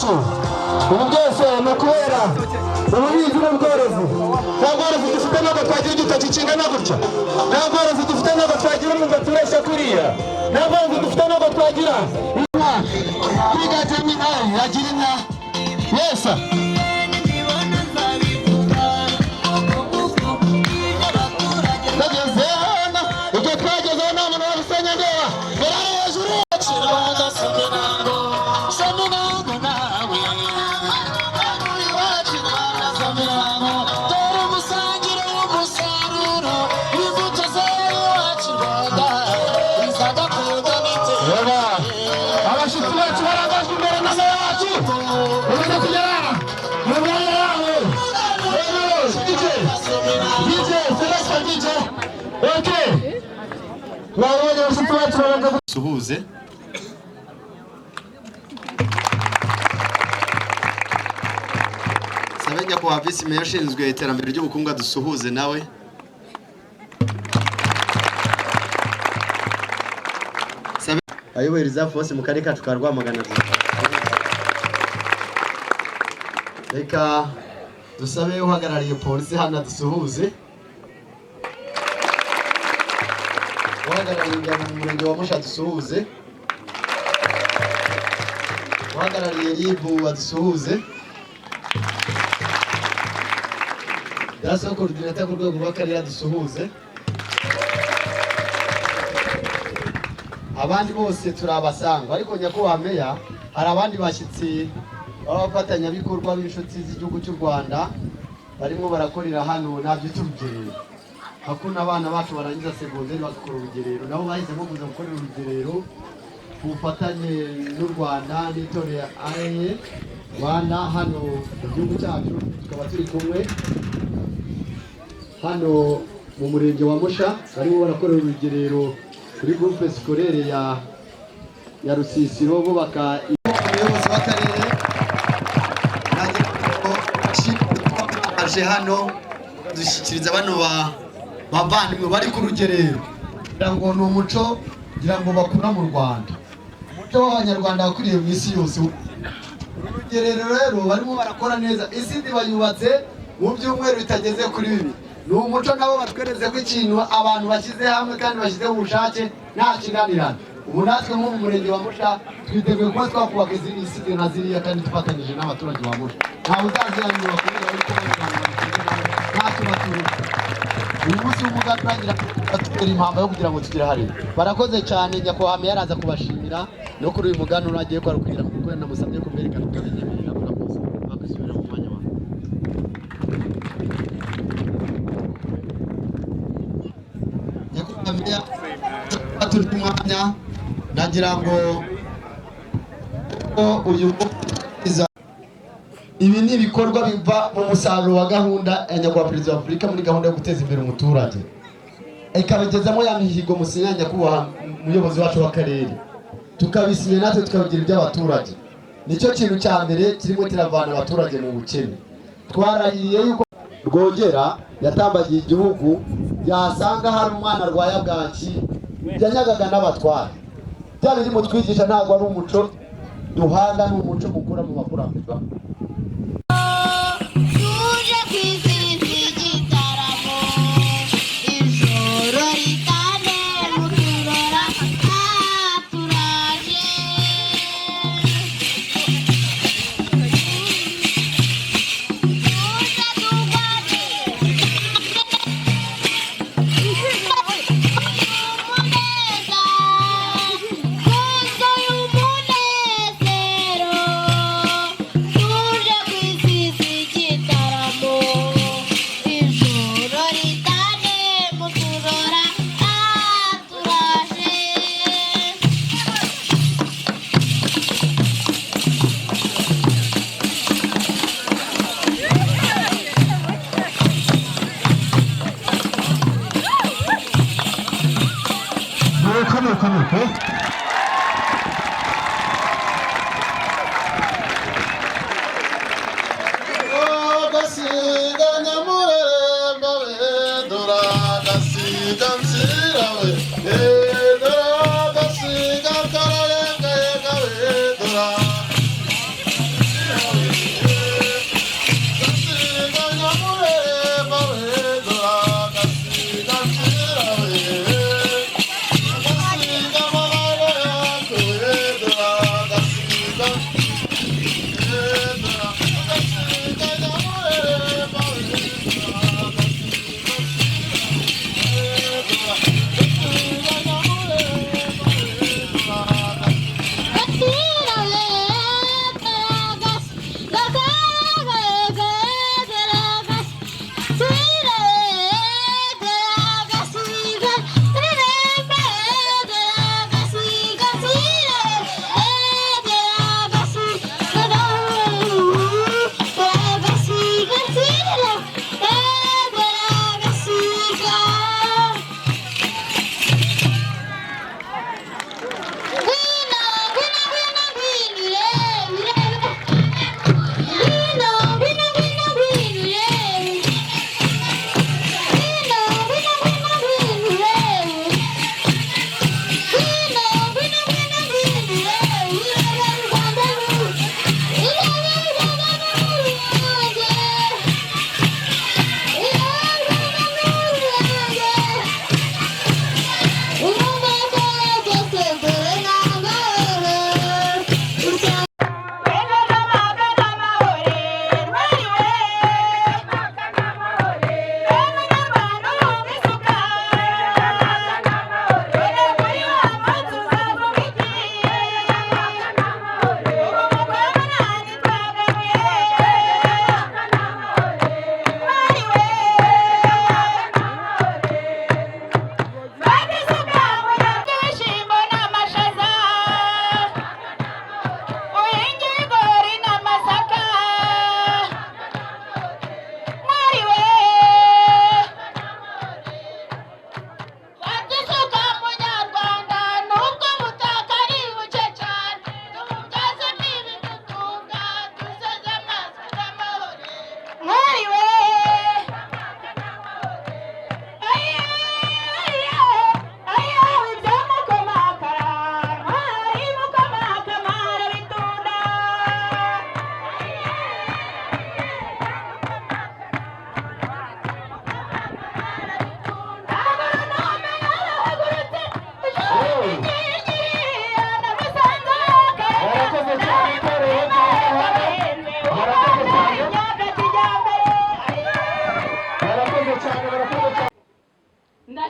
wacu ubu byose ni ukubera ubuhinzi n'ubworozi. Nta bworozi dufite ntabwo twagira igitoki kingana gutya, nta bworozi dufite ntabwo twagira umwumbati ureshya kuriya, nta bworozi dufite ntabwo twagira inka twigajemo inka yagira inka yesa. Suhuze Sabenya ko Visi Meya ushinzwe iterambere ry'ubukungu dusuhuze nawe. Ayobereza fose mu karere kacu ka Rwamagana. Reka dusabe uhagarariye polisi hano dusuhuze. Uhagarariye mu murenge wa Musha dusuhuze. Uhagarariye Ribu dusuhuze. Daso coordinator ku rwego rw'akarere dusuhuze. Abandi bose turabasanga, ariko nyakubahwa meya hari abandi bashyitsi b'abafatanyabikorwa b'inshuti z'igihugu cy'u Rwanda barimo barakorera hano nabyo turugerero. Hakuna abana bacu barangiza segonderi bagakora urugerero, nabo bahisemo kuza gukorera urugerero ku bufatanye n'u Rwanda n'itorero AE Rwanda hano mu gihugu cyacu. Tukaba turi kumwe hano mu murenge wa Musha, barimo barakorera urugerero kuri groupe scolaire ya Rusisiro bubaka umuyobozi w'akarere aje hano dushyikiriza bano bavandimwe bari ku rugerero, kugira ngo ni umuco kugira ngo bakura mu Rwanda, umuco w'abanyarwanda wakuriye mu isi yose. Urugerero rero barimo barakora neza, isi bayubatse mu byumweru bitageze kuri 2. Ni umuco nabo batwereze ko ikintu abantu bashyize hamwe kandi bashyize mu bushake nta kinanirana. Ubu natwe mu murenge wa Musha twiteguye kuba twakubaka izindi site nka ziriya kandi dufatanyije n'abaturage ba Musha. Ntawe uzazirangira bakorera ariko ntacyo baturuka. Uyu munsi w'umuganda urangira batubera impamvu yo kugira ngo tugire hariya. Barakoze cyane, nyakubahwa meya araza kubashimira no kuri uyu muganda unagiye kwa kugira ngo kuko namusabye kumwerekana ko binyemerera murakoze. Bakasubira mu mwanya wawe. Nyakubahwa turi kumwanya nagira ngo uyu ibi ni ibikorwa biva mu musaruro wa gahunda ya nyakubahwa perezida wa Afurika muri gahunda yo guteza imbere umuturage, ikabigezamo ya mihigo musinya nyakubahwa umuyobozi wacu w'akarere, tukabisinya natwe tukabigira iby'abaturage. Nicyo kintu cya mbere kirimo kiravana abaturage mu bukene. Twarahiriye yuko Rwogera yatambagiye igihugu yasanga hari umwana arwaye bwaki yanyagaga n'abatwara. Bya birimo twigisha ntabwo ari umuco duhanga, ni umuco mukura mu bakurambere.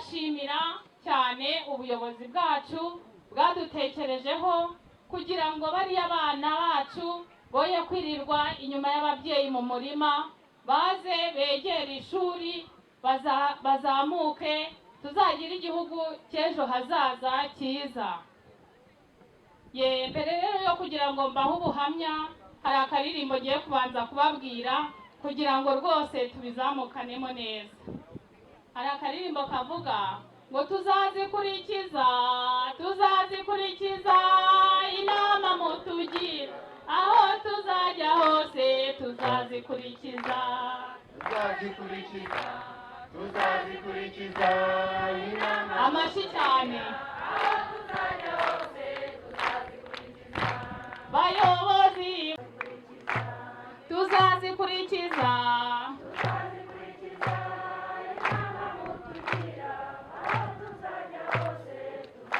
ndashimira cyane ubuyobozi bwacu bwadutekerejeho kugira ngo bariya bana bacu boye kwirirwa inyuma y'ababyeyi mu murima, baze begere ishuri, bazamuke, tuzagira igihugu cy'ejo hazaza cyiza. Mbere rero yo kugira ngo mbahe ubuhamya, hari akaririmbo ngiye kubanza kubabwira kugira ngo rwose tubizamukanemo neza. Hari akaririmbo kavuga ngo tuzazikurikiza inama mutugira, aho tuzajya hose tuzazikurikiza inama. Amashyi cyane. Aho tuzajya hose tuzazikurikiza. Bayobozi tuzazikurikiza inama mutugira, aho tuzajya hose tuzazikurikiza.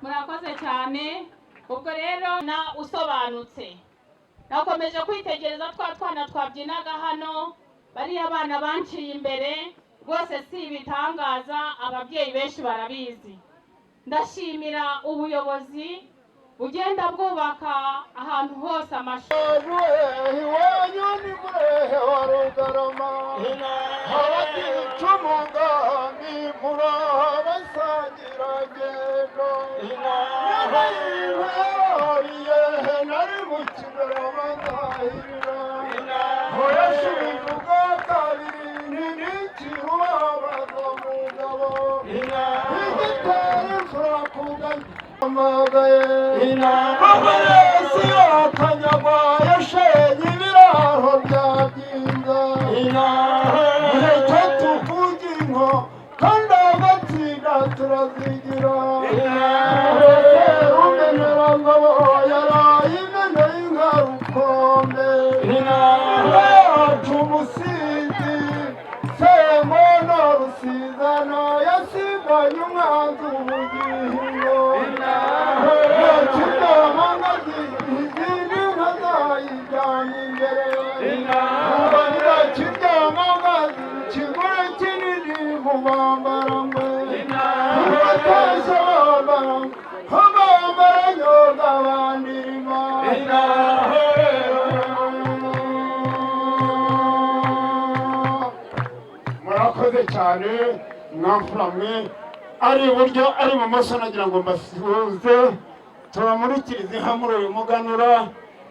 Murakoze cyane. Ubwo rero usobanutse, nakomeje kwitegereza twana twabyinaga hano, bariya abana banciye imbere rwose si ibitangaza, ababyeyi benshi barabizi. Ndashimira ubuyobozi bugenda bwubaka ahantu hose amashuri. Iwanyu ni murehe wa Rugarama, abagira icumu ngami murabasangira ngendo. Nyamayihariye nari mu Kigarama ndahirira, hoyashubije ubwa kabiri ntikirubabaza mugabo. Igitera imfura kuganya amagaye, Amaresi yakanyagwa yashenye ibiraro bya Byinga. Mureke tuvuge inko kandi agatsinda turazigira. Rumenerangabo yaraye imene y'inka Rukombe. Yacu umusizi Semono Rusizana yasiganye umwanzi ubugingo. Murakoze cyane mwamfuramwe, ari iburyo ari ibumoso, nagira ngo mbasuhuze. Tubamurikirize muri uyu muganura,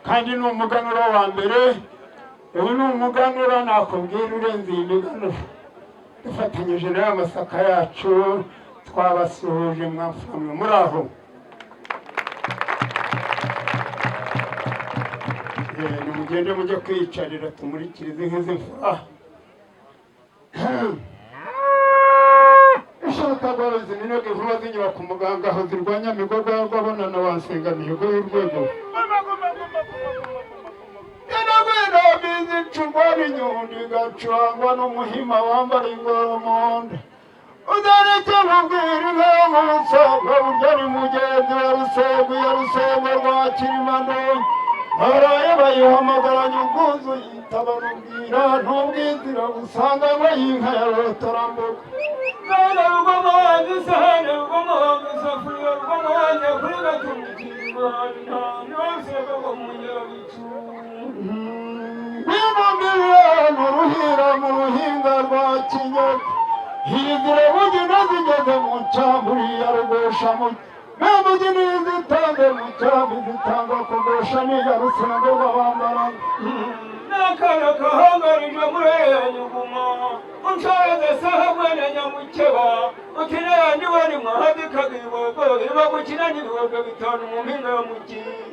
kandi ni umuganura wa mbere. Ubu ni umuganura nakubwira urenze iyi miganura. Dufatanyije n'aya masaka yacu twabasuhuje mwamfuramwe, muri aho. Nimugende mujye kwiyicarira tumurikirize nk'izi mfura. Ishakagwarozi n'intege vuba zinyura ku muganga aho zirwanya migorwa y'urwabonana wansenga mihigo y'urwego. Yanagwenda bizi ncurwa n'inyundi igacurangwa n'umuhima wambara ingoro mu nda. Uzareke nkubwira inka yo mu Rusengo, burya ni mugenzi wa Rusengo, iya Rusengo rwa Kirimano. Baraye bayihamagaranye ubwuzu yitaba rubwira, ntubwizira usanga ngo y'inka ya Rotorambuga. None rugoma wanjye isahane, rugoma wanjye isafuriya, rugoma wanjye kuri gatumikirwa, ntange wose bwo mu Nyabicu. Binumbiye mu Ruhira mu ruhinga rwa Kinyozi, hizire bugina zigeze mu Cyamburi ya Rugoshamuke. Namugini zitange mu Cyambi zitanga kugosha n'iya Rusengo rw'abambara. N'akana kahangarije muri ya Nyuguma, unshoboze saha mwene Nyamukeba, ukinera niwe ni mwahadikaga ibibogo, iba gukina n'ibibogo bitanu mu mpinga yo mu Kinigi.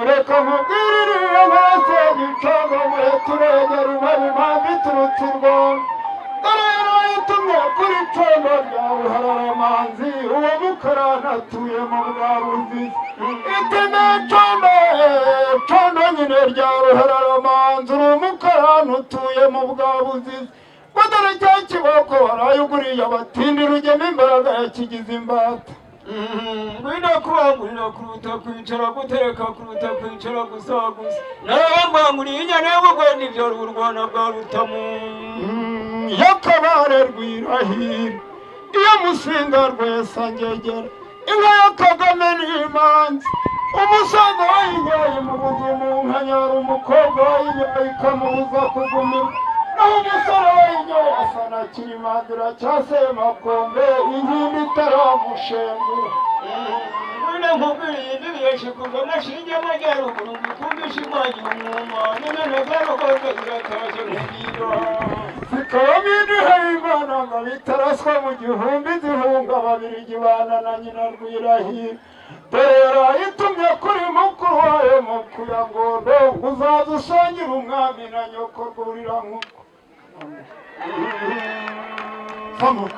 Reka nkubwirire bose gicaga mure turegera ubaye impamvu iturutse i Rwanda. Dore yitumye kuri Condo rya Ruhararamanzi, uwo Mukarani atuye mu Bwabuzizi. Iteme Condo nyine rya Ruhararamanzi, uri Mukarani utuye mu Bwabuzizi. Dore cya kiboko warayuguriye abatindi, rugema imbaraga yakigize imbata. Ngwino kubangurira kuruta kwicara guteka, kuruta kwicara gusaguza. Narabanguriye inyana y'ubugwe n'ibyo Rurwana bwa Rutamu. yakabare rwirahira iyo musinga rwesa ngegera inka ya Kagame n'imanzi umusaza wayinyoye mu buzimu nkanyara umukobwa wayinyoye ikamubuza kugumira naho umusore wayinyoye asa na kirimadura cya Semakombe inkindi itaramushengura Mwana nkubwiriye ibibiyeshe kuva nashinge amajyaruguru ngukundisha imwanyi umwuma none nagarukoze ziratashye nk'ibiro zikaba imiduha y'Imana ngo bitaraswa mu gihumbi zihunga Ababiligi bana na nyina Rwirahira dore yarayitumye kuri mukuru wayo mu Kuyangondo uzaza usangira umwami na nyoko Rwurirankoko Samuka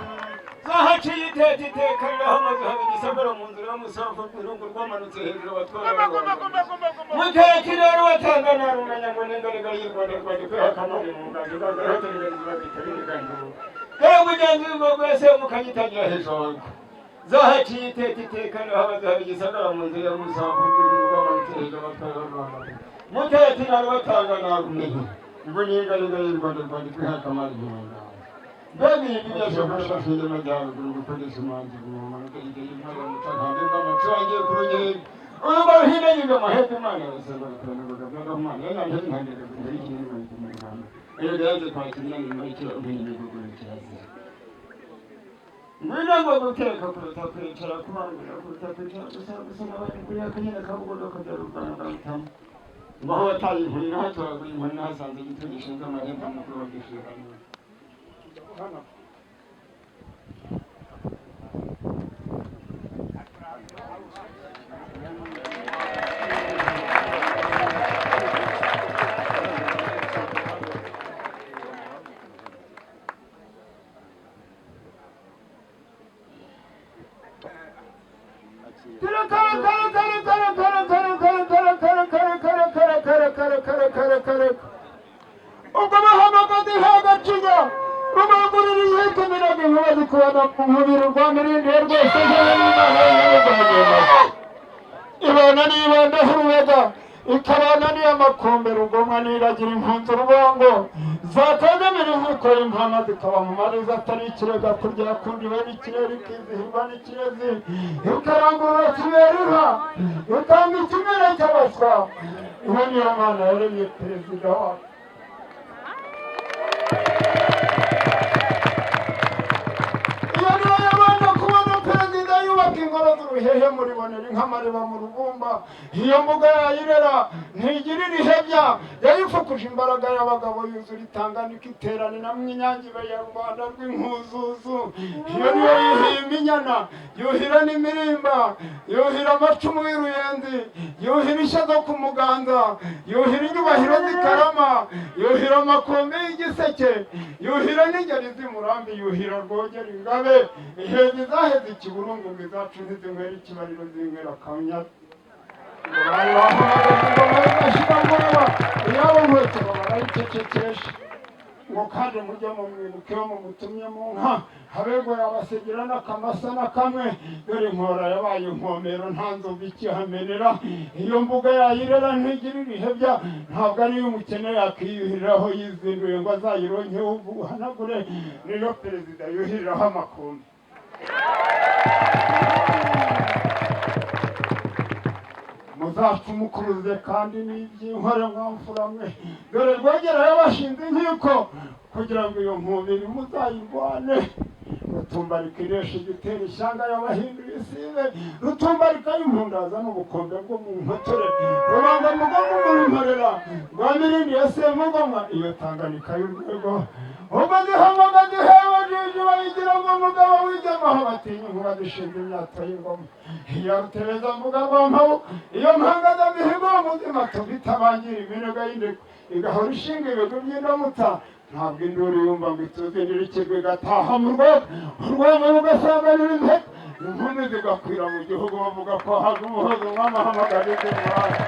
zahaciye iteka iteka riraho amaze haba igisagara mu nzira y'umusafu rw'irungu rwamanutse hejuru abatwara muteki rero watangana rumenya ngo n'ingarega y'Irwanda rwanda kwihakamana mu ngando zagahatanira zibabitaringaniro dore mugenzi w'imbogo wese mukanyitangira hejuru zahaciye iteka iteka riraho amaze haba igisagara mu nzira y'umusafu rw'irungu rwamanutse hejuru abatwara muteki rero watangana rumenya ngo n'ingarega y'Irwanda rwanda kwihakamana mu ngando Baby, you guys are first of all, my dad, we're going to some money to go on. I'm going to get my try to get through. Oh, about here, you got my head to money. I said, I'm going to go money. And I didn't have to go to my mom. And the other part, and then make it when you go to the we're not going to take a couple of topics. Come on, we'll take a chance. We are going to come over to the town. What are you doing? I told you when I saw the tradition of my head on the floor. Ibana n'ibanda h'uruwega ikabana n'iy'amakombe rugomwa n'iragira impunzi urubongo zakagamira inkiko impama zikaba mu mariza atari ikirega kurya kundi we n'ikirere ikizihirwa n'ikirezi ikarangurura kibera inka itanga ikimere cy'abaswa iyo niyo Mana yaremye perezida wacu ingoro z'uruhehe muribonera inkamariba mu rugumba iyo mbuga yayirera ntigirira ihebya yayifukuje imbaraga y'abagabo yuzura itanganika iterane na mwinyangibe ya Rwanda rw'inkuzuzu iyo niyo yihimba inyana yuhira n'imirimba yuhira amacumu y'uruyenzi yuhira ishyazo ku muganza yuhira inyubahiro z'ikarama yuhira amakombe y'igiseke yuhira n'ingeri z'imurambi yuhira rwogera ingabe ihezi zaheze ikiburungu izacu ntizingwera ikibariro zingwera akanyata bari bahamagaza ingoma y'agashira mbona iyabo nkweto barayicecekesha ngo kandi mujye mu mwibuke wo mumutumye mu nka habegwa yabasegera n'akamasa na kamwe dore inkora yabaye inkomero nta nzovu ikihamenera iyo mbuga yayirera ntigirira ihebya ntabwo ariyo umukene yakiyuhiriraho yizinduye ngo azayironkeho ubuhanagure niyo perezida yuhiriraho amakombe muzacumukuruze kandi n'iby'inkore mwamfura mwe dore rwogera yabashinze inkiko kugira ngo iyo nkubiri muzayirwane rutumbarika iresha igitera ishyanga yabahinduye isibe rutumbarika y'impundaza n'ubukombe bwo mu mpotore rubanga mugomo murumporera rwa mirindi ya Semugoma iyo Tanganyika y'urwego ubwo ndihamagaza ihebajije bayigira ngo umugabo w'ijyamaho batinya inkuba zishinga imyato y'ingoma iya Rutereza mvuga rwa mpabo iyo mpangada mihigo muzima tubitabangira iminega y'indeko igahora ishinga ibigo by'indamutsa ntabwo induru yumva ngo ituzindira ikigwi igataha mu rwego urwego rugasanganira inteko inkumi zigakwira mu gihugu bavuga ko haje umuhozo mw'amahamagara y'iz'umwanya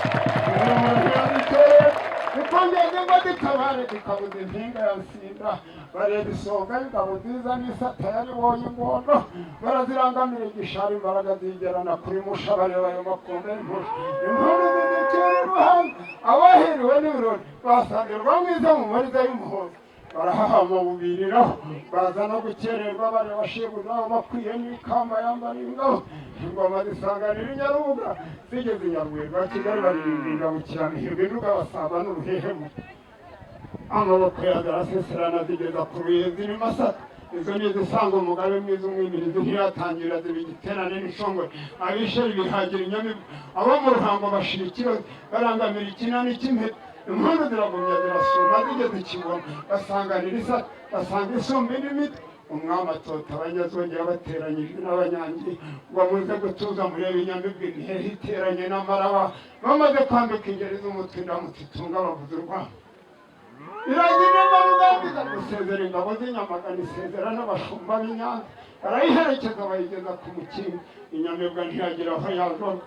umuntu yazikereye kuko ngeze ngo ditabare dikabuza impinga ya Nsinda bareba isonga y'ingabo nziza n'isata yaribonye ingondo barazirangamira igishara imbaraga zigerana kuri musha bareba ayo makombe y'impushi impundu zizikira uruhanga abahiriwe n'ibirori basandirwa mwiza mu mariza y'umuhozo barahahama bubiriraho baza no gukererwa bareba shebuja nabo bakwiye n'ikamba yambara ingabo ingoma zisanganira i Nyarubuga zigeze i Nyarwego Kigali baririmba ingabukiramihigo induga basaba n'uruhehemu amaboko yazo araseserana zigeza ku Ruyenzi n'i Masaka izo ni izisanga umugabe mwiza umwimirizi ntiyatangira ziba igiterane n'ishongore abisheri bihagira inyamibwa abo mu Ruhango bashira ikibazo barangamira ikinani cy'impeta impundu ziragumya zirasuma zigeze ikibona basanganira isata basanga isumba n'imiti umwami atota abanyazongera bateranyijwe n'abanyangi ngo muze gutuza murebe inyamibwa imihehe iteranye n'amaraba bamaze kwambika ingeri z'umutwe indamutse itunga bavuza urwamo iragira n'arugambiza gusezera ingabo z'inyamagana isezera n'abashumba b'Inyanza barayiherekeza bayigeza ku mukingo inyamibwa ntiyagira aho yajoga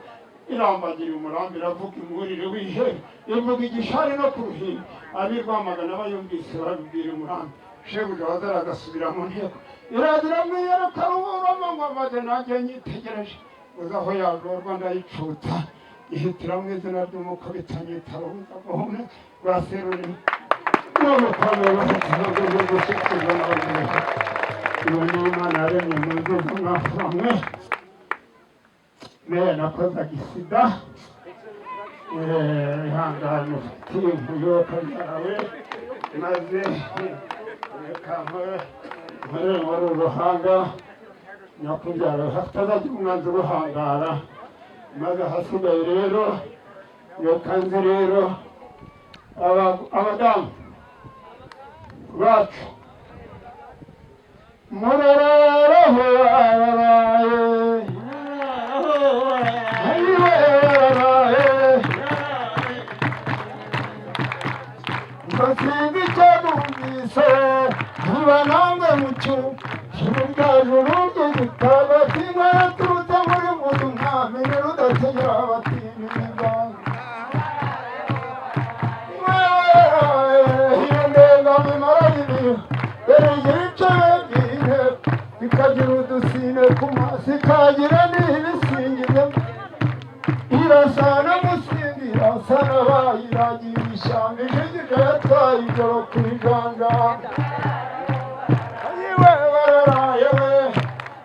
irambagira umurambi iravuga imwurire w'ihera ivuga igishari no ku ruhimbi ab'i Rwamagana bayumvise babibwira umurambi shebuja wazara agasubira mu nteko iragira mwiyereka ruburamo maze nanjye nyitegereje uza aho yajorwa ndayicutsa ihitiramo izina ry'umuko bitanyita rubuza guhumeka rwaserurira none kwame bahatinaga zo gushikirwa n'abantu iyo ni Imana yaremye mu nzozi mwafamwe meya nakozaga isida ihangane ufitiye inkuyoka yawe maze reka nkore muri uruhanga nyakubyara hatazagira umwanzi uruhangara maze hasigaye rero reka nzi rero abadamu bacu muraraho arabaye basinzi cyadumvise niba namwe mucyo shirugajuru ry'igitagati mwaturutse muri mudu mwamenye rudategera abatimiza iyo ndengamimara y'ibihe dore yicaye by'intebe bikagira udusine ku maso ikagira n'ibisingizo irasana musingi irasana bayiragira ishyamba ijigije yatwaye ijoro ku ijanja ayiwe bararaye we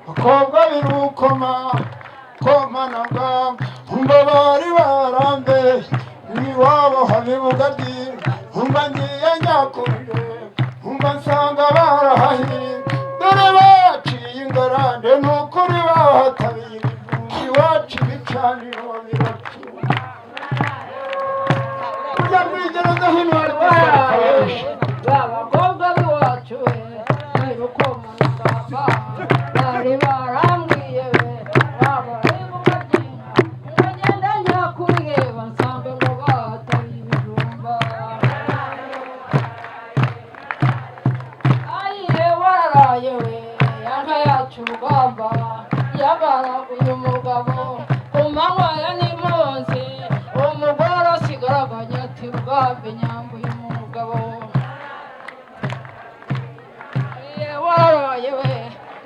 bakobwa birukoma komana bwamba umva bari barambeshye iwabo habibuga ry'inka umva ngiye nyakurire umva nsanga barahahinga dore baciye ingarande n'ukuri bahatabiye ibijumba iwacu ibicaniro biracuma ujya kwigereza hino hari gusohoka abakobwa b'iwacu birukomana baba bari barambwiye babahibuka ry'inka ngagenda nyakureba nsanga ngo bahatabiye ibijumba ayiye wararaye we yanka yacu urugamba yagaraguye umugabo ku manywa ya nimunsi umugore asigaraganya ati rugamba nyambuye umugabo wararaye we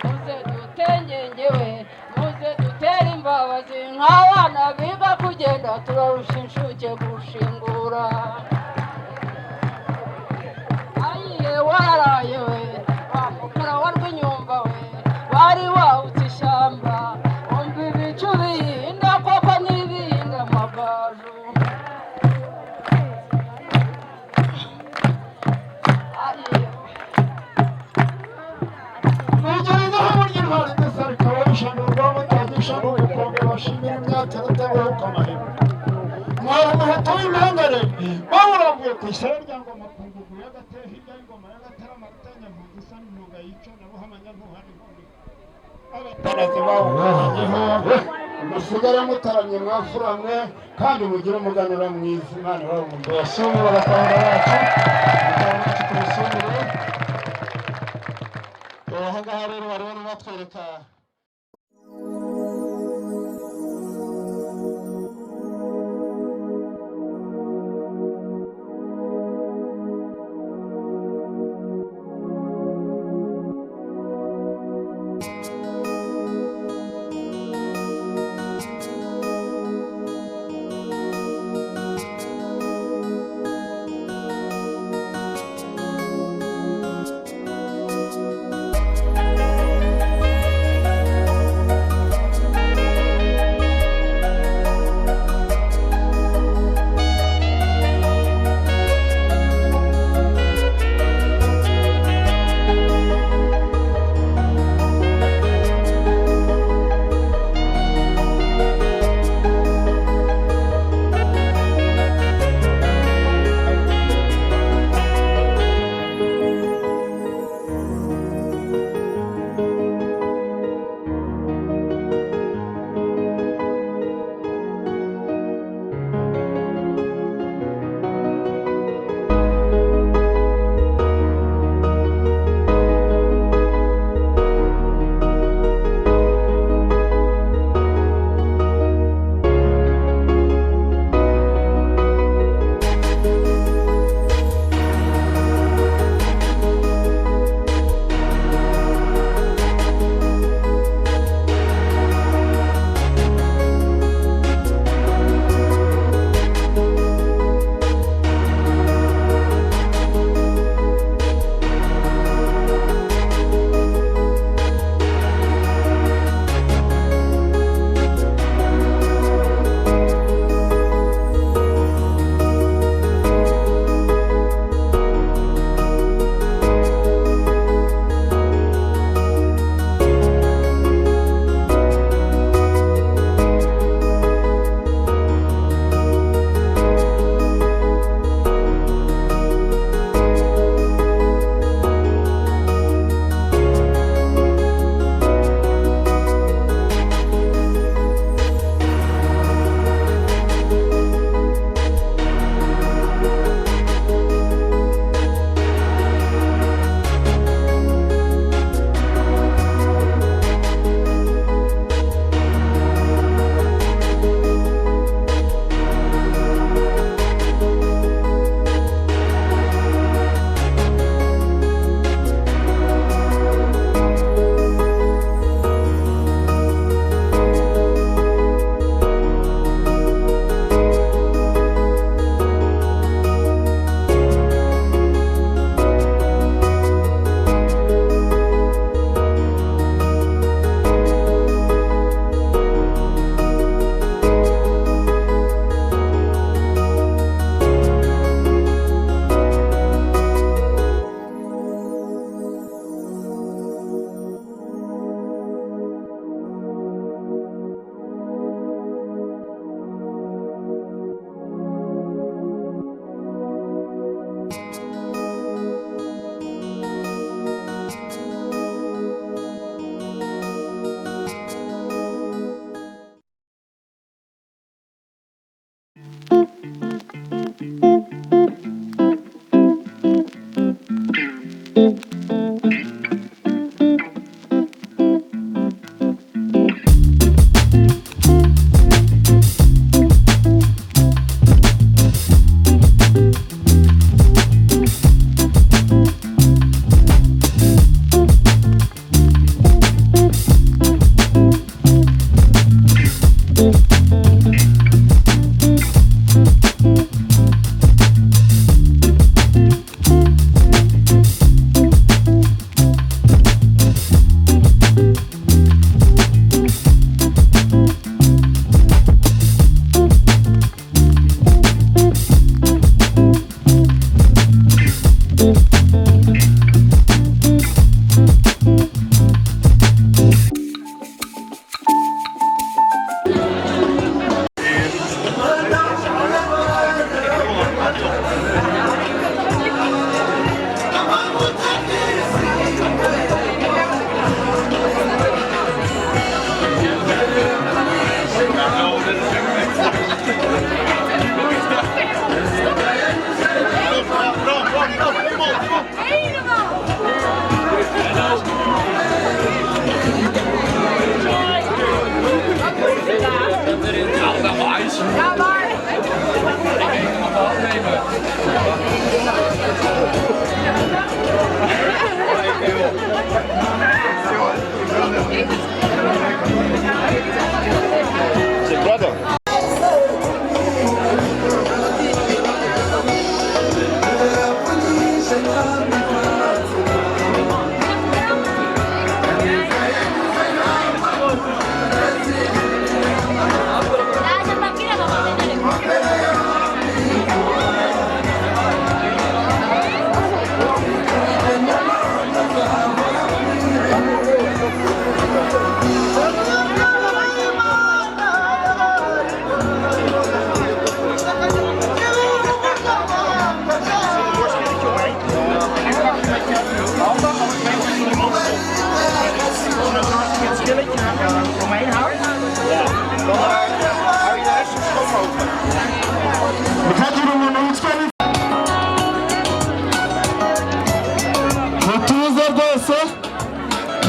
muze dutengenge we muze dutere imbabazi nk'abana biga kugenda turarusha inshuke gushingura ayiye wararaye we wa mukara wa rw'inyumba we wari wawutse ishyamba umva ibicu bihinda koko n'ibihinda amagaju bigerezaho burya intwari dusari kababishano rwamutagisha n'ubukombe bashimira imyaka rutabaruka amahema mwari umuheto w'impangare bawurambuye ku ishyara rya ngoma ku ngugu y'agateye hirya y'ingoma y'agatarama rutanyampunzi isa n'imyuga yica nabo hamanyantuhari abatarazi bawukanyeho musigare mutaramye mwafuramwe kandi mugire umuganura mwiza imana ibahe umugisha basumira abatahura bacu ku rusumire aha ngaha rero barimo batwereka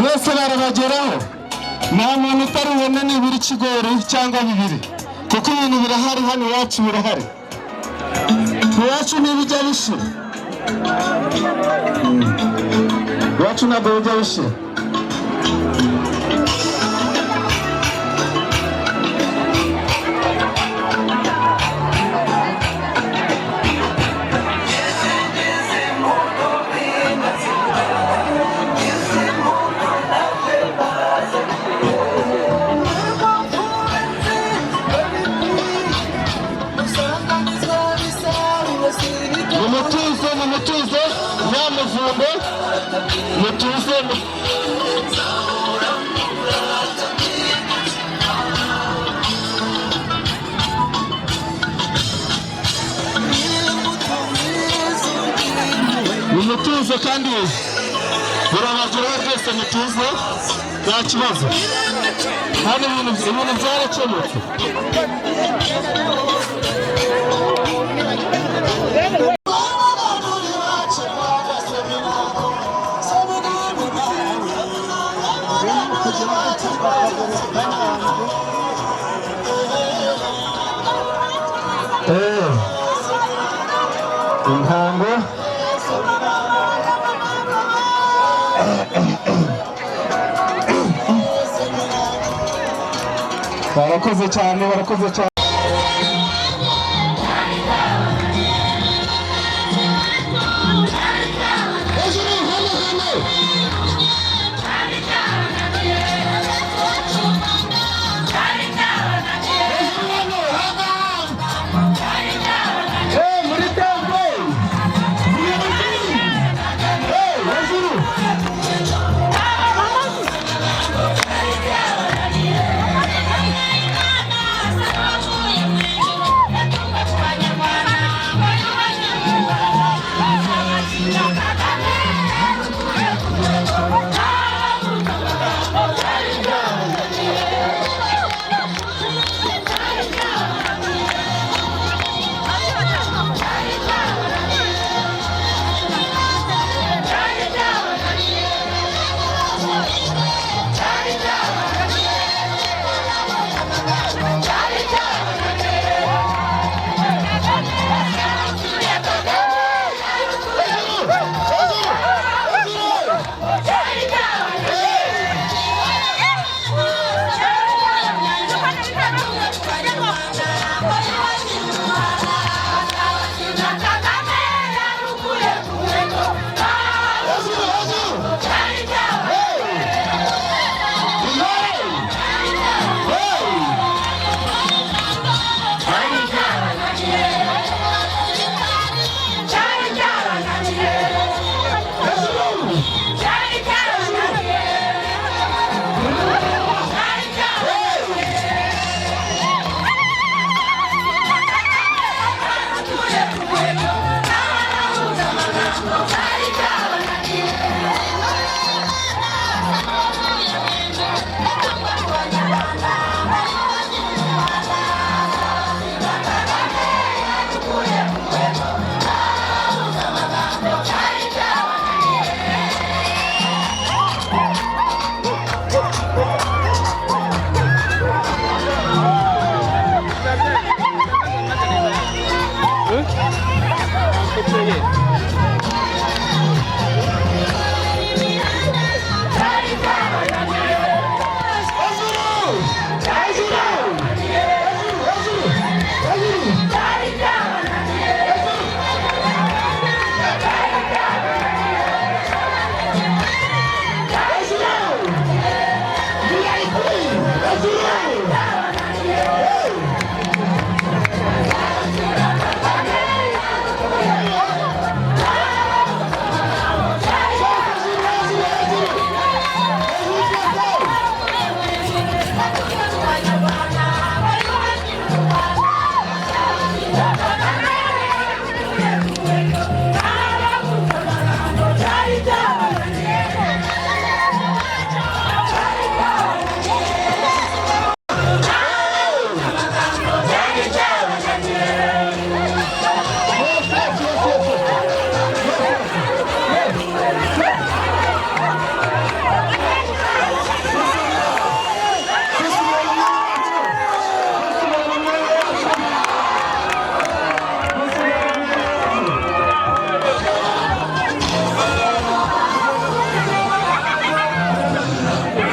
mwese barabageraho, nta muntu utari bubone nibura ikigori cyangwa bibiri, kuko ibintu birahari hano iwacu, birahari iwacu ntibijya bishira, iwacu ntabwo bijya bishira. Mutuze nta muvumbo, mutuze mutuze kandi burabageraho rwose, mutuze nta kibazo, hano ibintu byarakemutse. Intango barakoze cyane, barakoze cyane.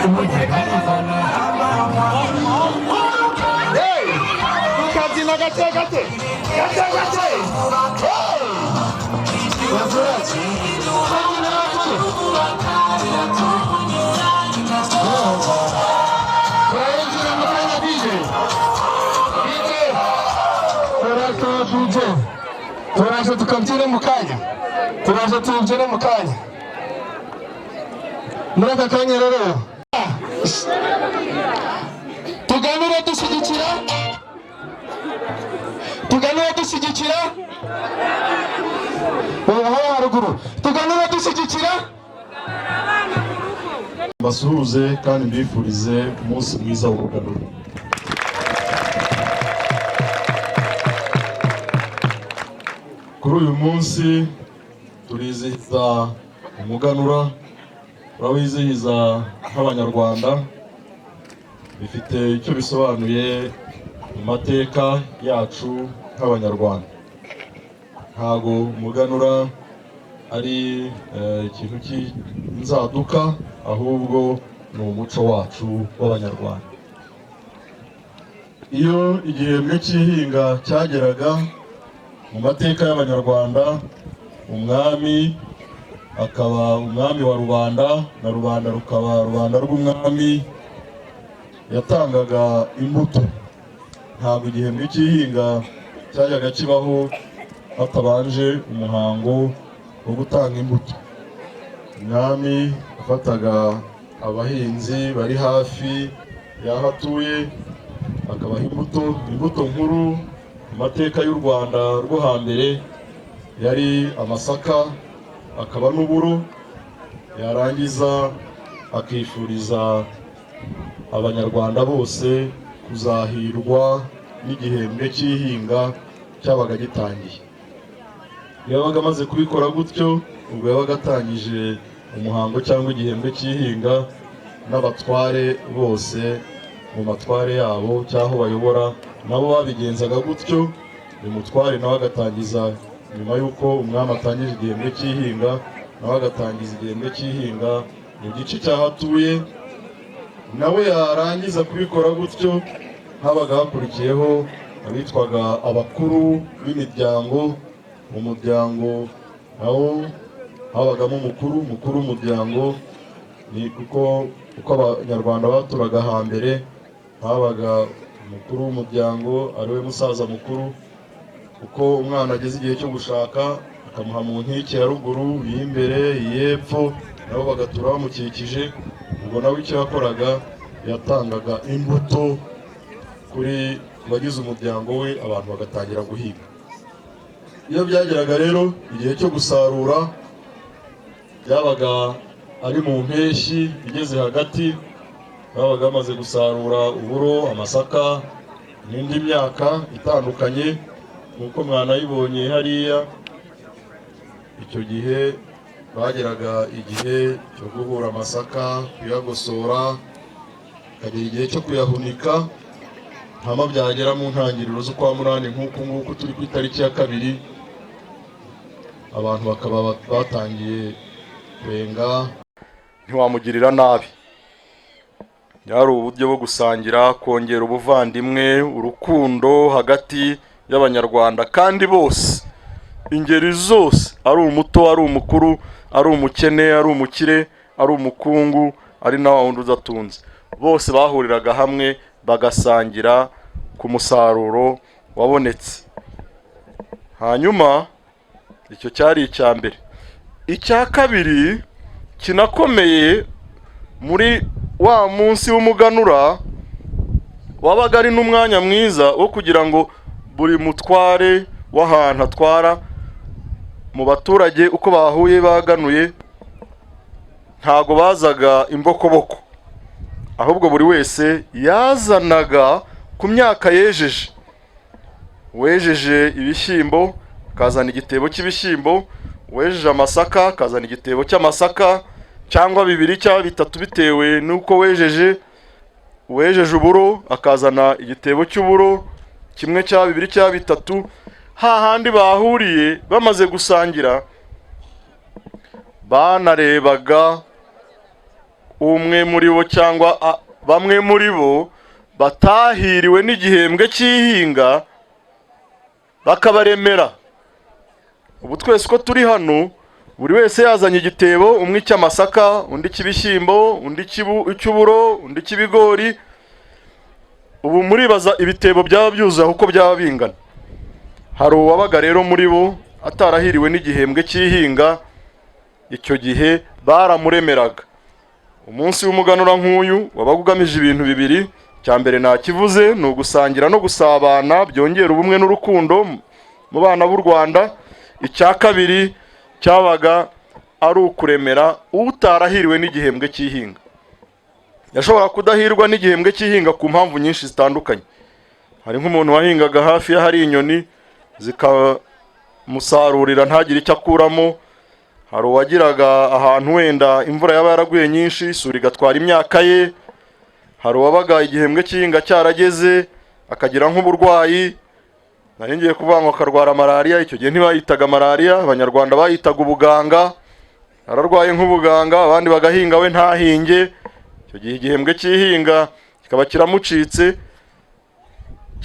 Tukabyina gake gake gake gake. Turaje tukabyina mu kanya, turaje tubyine mu kanya. Muri aka kanya rero tuganira dushyigikira, tuganira dushyigikira aho haruguru, tuganira dushyigikira. Basuhuze kandi mbifurize umunsi mwiza w'umuganura. Kuri uyu munsi turizihiza umuganura, turawizihiza nk'Abanyarwanda, bifite icyo bisobanuye mu mateka yacu nk'Abanyarwanda. Ntago umuganura ari ikintu cy'inzaduka, ahubwo ni umuco wacu w'Abanyarwanda. Iyo igihembwe cy'ihinga cyageraga mu mateka y'Abanyarwanda, umwami akaba umwami wa rubanda na rubanda rukaba rubanda rw'umwami, yatangaga imbuto. Ntabwo igihembwe cy'ihinga cyajyaga kibaho hatabanje umuhango wo gutanga imbuto. Umwami afataga abahinzi bari hafi y'aho atuye akabaha imbuto nkuru. Mu mateka y'u Rwanda rwo hambere yari amasaka, akaba n'uburo. Yarangiza akifuriza Abanyarwanda bose kuzahirwa n'igihembwe cy'ihinga cyabaga gitangiye. Iyo yabaga amaze kubikora gutyo, ubwo yabaga atangije umuhango cyangwa igihembwe cy'ihinga, n'abatware bose mu matware yabo cyangwa bayobora nabo babigenzaga gutyo. Uyu mutware nawe agatangiza, nyuma y'uko umwami atangije igihembwe cy'ihinga, nawe agatangiza igihembwe cy'ihinga mu gice cy'aho atuye. Nawe yarangiza kubikora gutyo, habaga hakurikiyeho abitwaga abakuru b'imiryango. Mu muryango nawo habagamo umukuru w'umuryango. Ni uko Abanyarwanda baturaga hambere, habaga umukuru w'umuryango ariwe musaza mukuru. Uko umwana ageze igihe cyo gushaka, akamuha mu nkike ya ruguru, iy'imbere, iy'epfo, nabo bagatura bamukikije. Ubwo nawe icyo yakoraga, yatangaga imbuto kuri bagize umuryango we, abantu bagatangira guhiga. Iyo byageraga rero igihe cyo gusarura, byabaga ari mu mpeshyi igeze hagati, babaga bamaze gusarura uburo, amasaka n'indi myaka itandukanye nk'uko mwanayibonye hariya. Icyo gihe bageraga igihe cyo guhura amasaka, kuyagosora, kagera igihe cyo kuyahunika. Hama byagera mu ntangiriro z'ukwa munani nk'uku nguku turi ku itariki ya 2, abantu bakaba batangiye kwenga. Ntiwamugirira nabi. Yari uburyo bwo gusangira, kongera ubuvandimwe, urukundo hagati y'Abanyarwanda, kandi bose, ingeri zose, ari umuto, ari umukuru, ari umukene, ari umukire, ari umukungu, ari na wundi udatunze, bose bahuriraga hamwe bagasangira ku musaruro wabonetse. Hanyuma icyo cyari icya mbere. Icya kabiri kinakomeye muri wa munsi w'umuganura, wabaga ari n'umwanya mwiza wo kugira ngo buri mutware w'ahantu atwara mu baturage uko bahuye baganuye, ntago bazaga imbokoboko, ahubwo buri wese yazanaga ku myaka yejeje. Wejeje ibishyimbo akazana igitebo cy'ibishyimbo, wejeje amasaka akazana igitebo cy'amasaka, cyangwa 2 cyangwa 3 bitewe nuko wejeje. Wejeje uburo akazana igitebo cy'uburo, 1 cyangwa 2 cyangwa 3. Hahandi bahuriye bamaze gusangira, banarebaga umwe muri bo cyangwa bamwe muri bo batahiriwe n'igihembwe cy'ihinga bakabaremera. Ubu twese ko turi hano, buri wese yazanye igitebo, umwe cy'amasaka, undi cy'ibishyimbo, undi cy'uburo, undi cy'ibigori. Ubu muribaza ibitebo byaba byuzuye uko byaba bingana. Hari uwabaga rero muri bo atarahiriwe n'igihembwe cy'ihinga, icyo gihe baramuremeraga. Umunsi w'umuganura nk'uyu wabaga ugamije ibintu bibiri. Cya mbere nakivuze ni ugusangira no gusabana byongera ubumwe n'urukundo mu bana b'u Rwanda. Icya kabiri cyabaga ari ukuremera utarahiriwe n'igihembwe cy'ihinga. Yashobora kudahirwa n'igihembwe cy'ihinga ku mpamvu nyinshi zitandukanye. Hari nk'umuntu wahingaga hafi ya hari inyoni zikamusarurira ntagire icyo akuramo. Hari uwagiraga ahantu wenda imvura yaba yaraguye nyinshi, isuri igatwara imyaka ye. Hari uwabaga igihembwe cy'ihinga cyarageze akagira nk'uburwayi, nari ngiye kuvuga ngo akarwara malaria. Icyo gihe ntibayitaga malaria, abanyarwanda bayitaga ubuganga. Ararwaye nk'ubuganga, abandi bagahinga we ntahinge. Icyo gihe igihembwe cy'ihinga kikaba kiramucitse,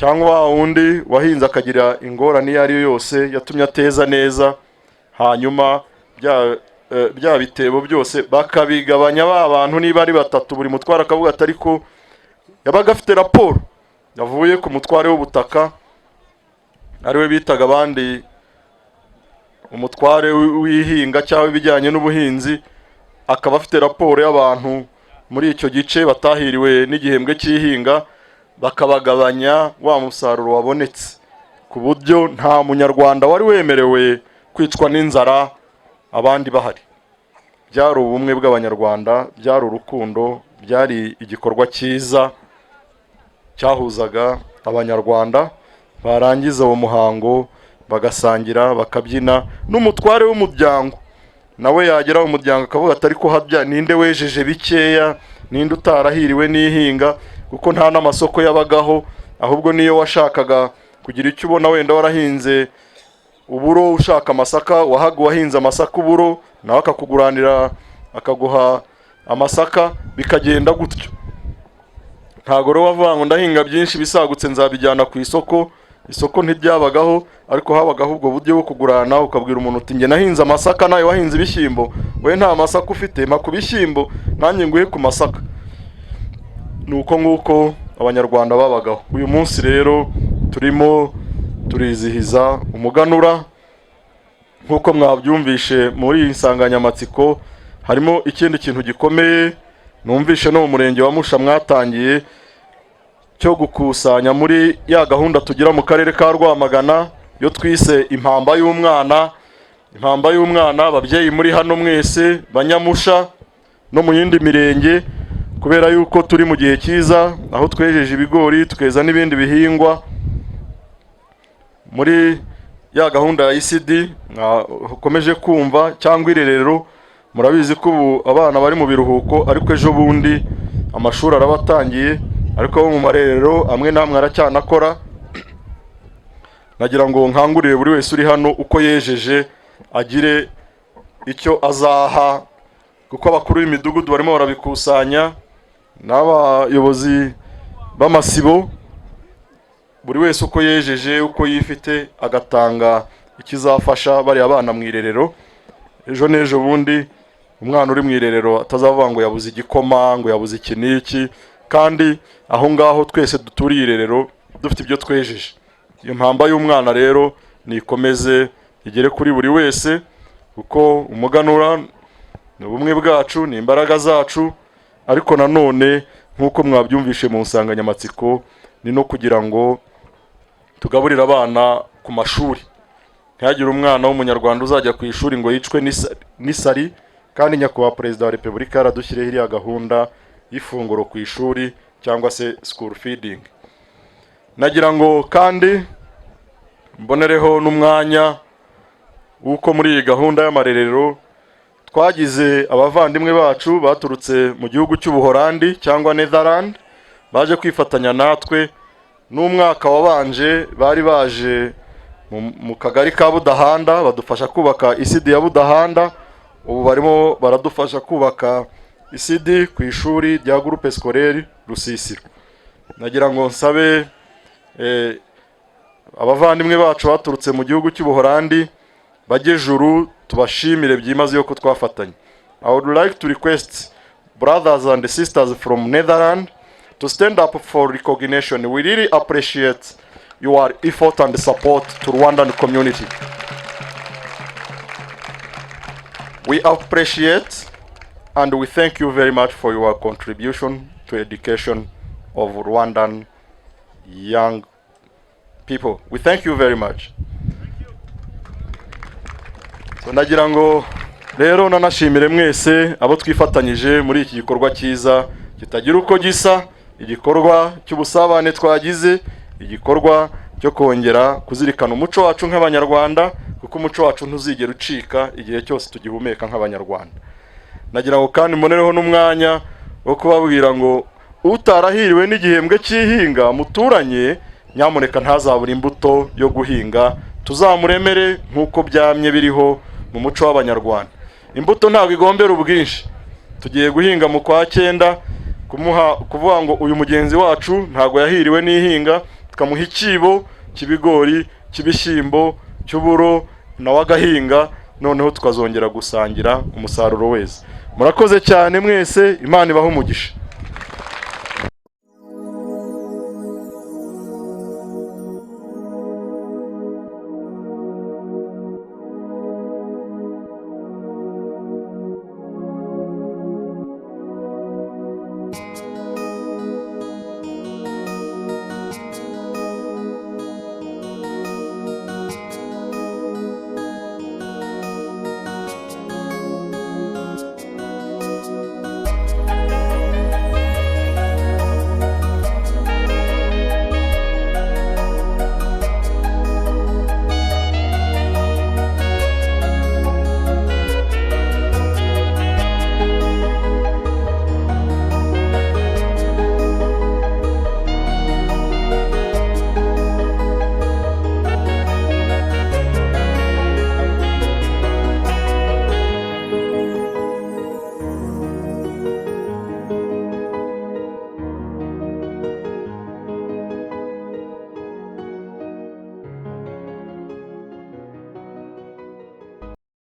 cyangwa undi wahinze akagira ingorane iyo ari yo yose yatumye ateza neza. Hanyuma bya bitebo byose bakabigabanya, ba bantu niba ari batatu, buri mutware akavuga ati ariko yabaga afite raporo yavuye ku mutware w'ubutaka, ariwe bitaga abandi umutware w'ihinga cyangwa ibijyanye n'ubuhinzi. Akaba afite raporo y'abantu muri icyo gice batahiriwe n'igihembwe cy'ihinga, bakabagabanya wa musaruro wabonetse, ku buryo nta munyarwanda wari wemerewe kwicwa n'inzara abandi bahari. Byari ubumwe bw'abanyarwanda, byari urukundo, byari igikorwa cyiza cyahuzaga abanyarwanda. Barangiza uwo muhango bagasangira, bakabyina. N'umutware w'umuryango nawe yagera mu muryango akavuga ati ariko habya ninde wejeje bikeya, ninde utarahiriwe n'ihinga, kuko nta n'amasoko yabagaho. Ahubwo niyo washakaga kugira icyo ubona, wenda warahinze uburo ushaka amasaka, wahinze amasaka uburo, nawe akakuguranira akaguha amasaka, bikagenda gutyo. Ntago rero wavuga ngo ndahinga byinshi bisagutse nzabijyana ku isoko. Isoko ntiryabagaho, ariko habagaho ubwo buryo bwo kugurana. Ukabwira umuntu uti nge nahinze amasaka, nawe wahinze ibishyimbo, we nta masaka ufite, mpa ku bishyimbo nanjye nguhe ku masaka. Nuko nguko abanyarwanda babagaho. Uyu munsi rero turimo turizihiza umuganura. Nkuko mwabyumvishe muri iyi nsanganyamatsiko, harimo ikindi kintu gikomeye numvishe no mu murenge wa Musha mwatangiye cyo gukusanya muri ya gahunda tugira mu karere ka Rwamagana yo twise impamba y'umwana. Impamba y'umwana, ababyeyi muri hano mwese Banyamusha no mu yindi mirenge, kubera yuko turi mu gihe cyiza aho twejeje ibigori tukeza n'ibindi bihingwa. Muri ya gahunda ya ECD ukomeje kumva cyangwa irerero, murabizi ko ubu abana bari mu biruhuko, ariko ejo bundi amashuri arabatangiye, ariko bo mu marerero amwe namwe aracyanakora. Nagira ngo nkangurire buri wese uri hano uko yejeje agire icyo azaha, kuko abakuru b'imidugudu barimo barabikusanya n'abayobozi b'amasibo. Buri wese uko yejeje, uko yifite, agatanga ikizafasha bari abana mu irerero. Ejo n'ejo bundi umwana uri mu irerero atazavuga ngo yabuze igikoma, ngo yabuze iki n'iki, kandi aho ngaho twese duturiye irerero dufite ibyo twejeje. Iyo mpamba y'umwana rero nikomeze igere kuri buri wese, kuko umuganura ni ubumwe bwacu, ni imbaraga zacu. Ariko nanone nk'uko mwabyumvishe mu nsanganyamatsiko, ni no kugira ngo tugaburire abana ku mashuri. Ntihagire umwana w'umunyarwanda uzajya ku ishuri ngo yicwe n'isari, kandi nyakubahwa Perezida wa Repubulika yaradushyiriyeho iriya gahunda y'ifunguro ku ishuri cyangwa se school feeding. Nagira ngo kandi mbonereho n'umwanya w'uko muri iyi gahunda y'amarerero twagize abavandimwe bacu baturutse mu gihugu cy'Ubuholandi cyangwa Netherland, baje kwifatanya natwe. N'umwaka wabanje bari baje mu kagari ka Budahanda badufasha kubaka ECD ya Budahanda. Ubu barimo baradufasha kubaka isidi ku ishuri rya groupe scolaire Rusisiro. Nagira ngo nsabe abavandimwe bacu baturutse mu gihugu cy'Ubuholandi bajye juru tubashimire byimaze yo ko twafatanye. I would like to request brothers and sisters from Netherlands to stand up for recognition. We really appreciate your effort and support to Rwandan community. We appreciate and we thank you very much for your contribution to education of Rwandan young people. We thank you very much. So nagira ngo rero nanashimire mwese abo twifatanyije muri iki gikorwa cyiza kitagira uko gisa, igikorwa cy'ubusabane twagize, igikorwa cyo kongera kuzirikana umuco wacu nk'abanyarwanda, kuko umuco wacu ntuzigera ucika igihe cyose tugihumeka nk'abanyarwanda. Nagira ngo kandi mbonereho n'umwanya wo kubabwira ngo utarahiriwe n'igihembwe cy'ihinga muturanye, nyamuneka ntazabura imbuto yo guhinga, tuzamuremere nk'uko byamye biriho mu muco w'abanyarwanda. Imbuto ntabwo igombera ubwinshi. Tugiye guhinga mu kwa 9, kuvuga ngo uyu mugenzi wacu ntabwo yahiriwe n'ihinga, tukamuha ikibo cy'ibigori, cy'ibishyimbo, cy'uburo nawe agahinga, noneho tukazongera gusangira umusaruro wese. Murakoze cyane mwese, Imana ibahe umugisha.